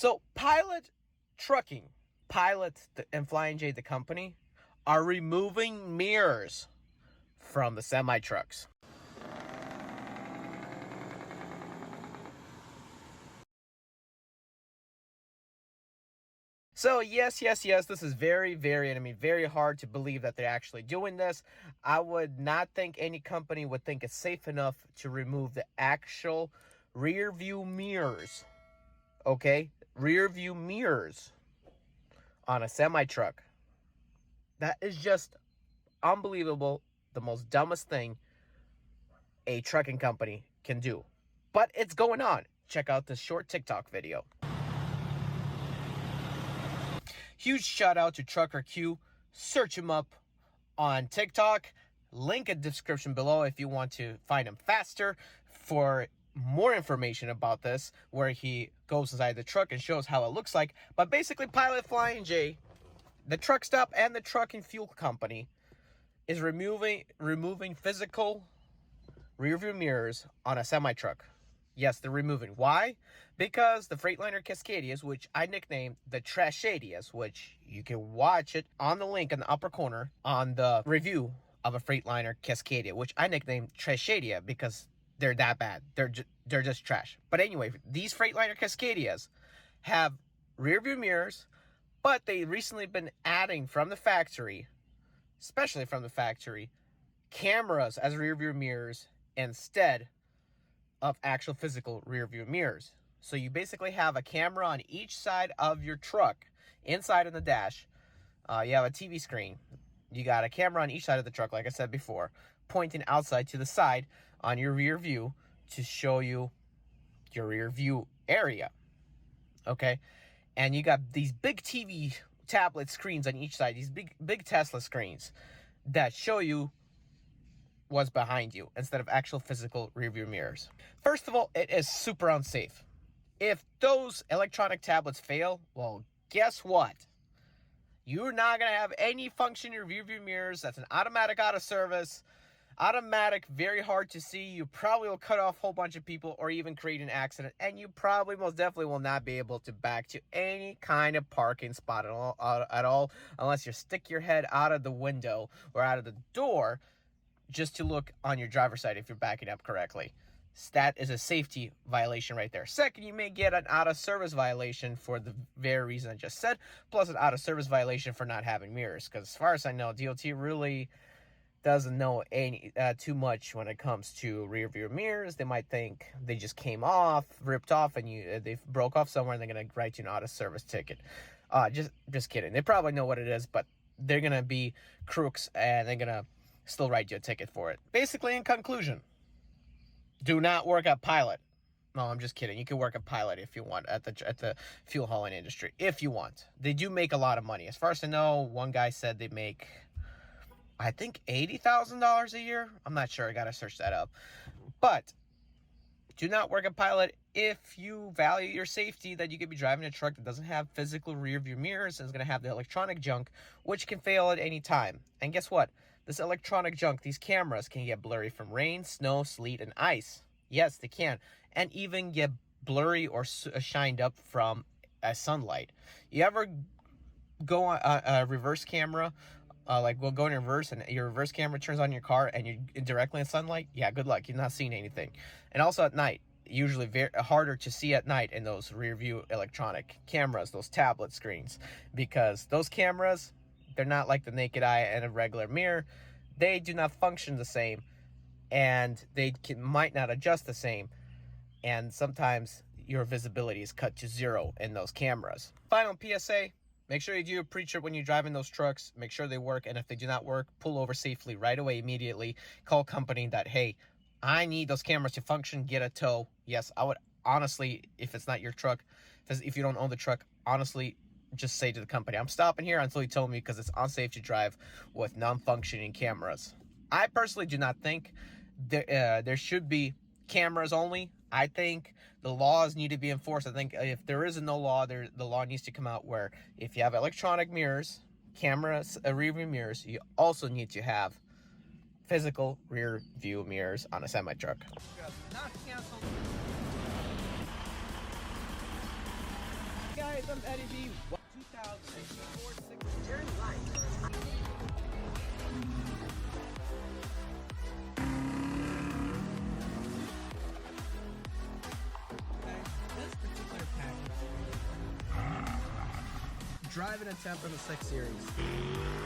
So Pilot Trucking, Pilot and Flying J, the company, are removing mirrors from the semi-trucks. So yes, this is very hard to believe that they're actually doing this. I would not think any company would think it's safe enough to remove the actual rear view mirrors. Okay? Rear view mirrors on a semi-truck. That is just unbelievable. The most dumbest thing a trucking company can do. But it's going on. Check out this short TikTok video. Huge shout out to Trucker Q. Search him up on TikTok. Link in the description below if you want to find him faster for more information about this, where he goes inside the truck and shows how it looks like. But basically, Pilot Flying J, the truck stop and the trucking fuel company, is removing physical rearview mirrors on a semi-truck. Yes, they're removing. Why? Because the Freightliner Cascadias, which I nicknamed the Trashadias, which you can watch it on the link in the upper corner on the review of a Freightliner Cascadia, which I nicknamed Trashadia because they're that bad. They're just trash. But anyway, these Freightliner Cascadias have rear view mirrors, but they recently been adding from the factory, especially from the factory, cameras as rear view mirrors instead of actual physical rear view mirrors. So you basically have a camera on each side of your truck, inside of the dash. You have a TV screen. You got a camera on each side of the truck, like I said before, pointing outside to the side on your rear view to show you your rear view area. Okay? And you got these big TV tablet screens on each side, these big Tesla screens that show you what's behind you instead of actual physical rear view mirrors. First of all, it is super unsafe. If those electronic tablets fail, well, guess what? You're not going to have any function in your rear view mirrors. That's an automatic out of service. Automatic, very hard to see. You probably will cut off a whole bunch of people or even create an accident. And you probably most definitely will not be able to back to any kind of parking spot at all unless you stick your head out of the window or out of the door just to look on your driver's side if you're backing up correctly. That is a safety violation right there. Second, you may get an out-of-service violation for the very reason I just said, plus an out-of-service violation for not having mirrors. Because as far as I know, DOT really doesn't know too much when it comes to rear view mirrors. They might think they just came off, ripped off, and they broke off somewhere, and they're going to write you an out-of-service ticket. Just kidding. They probably know what it is, but they're going to be crooks, and they're going to still write you a ticket for it. Basically, in conclusion, do not work at Pilot. No, I'm just kidding. You can work at Pilot if you want at the fuel hauling industry if you want. They do make a lot of money. As far as I know, one guy said they make, I think, $80,000 a year. I'm not sure. I gotta search that up. But do not work at Pilot if you value your safety, that you could be driving a truck that doesn't have physical rear view mirrors and is going to have the electronic junk, which can fail at any time. And guess what? This electronic junk, these cameras, can get blurry from rain, snow, sleet, and ice. Yes, they can. And even get blurry or shined up from sunlight. You ever go on a reverse camera, we'll go in reverse and your reverse camera turns on your car and you're directly in sunlight? Yeah, good luck. You're not seeing anything. And also at night, usually very harder to see at night in those rear view electronic cameras, those tablet screens, because those cameras, they're not like the naked eye and a regular mirror. They do not function the same, and they might not adjust the same, and sometimes your visibility is cut to zero in those cameras. Final PSA, make sure you do your pre-trip when you're driving those trucks. Make sure they work, and if they do not work, pull over safely right away immediately. Call company that, hey, I need those cameras to function, get a tow. Yes, I would honestly, if it's not your truck, if you don't own the truck, honestly, just say to the company, I'm stopping here until you tow me because it's unsafe to drive with non-functioning cameras. I personally do not think there should be cameras only. I think the laws need to be enforced. I think if there is no law, the law needs to come out where if you have electronic mirrors, cameras, rear view mirrors, you also need to have physical rear view mirrors on a semi-truck. guys, I'm Eddie B. 2004 6 Jerry Light. This particular package, driving attempt from the 6 Series.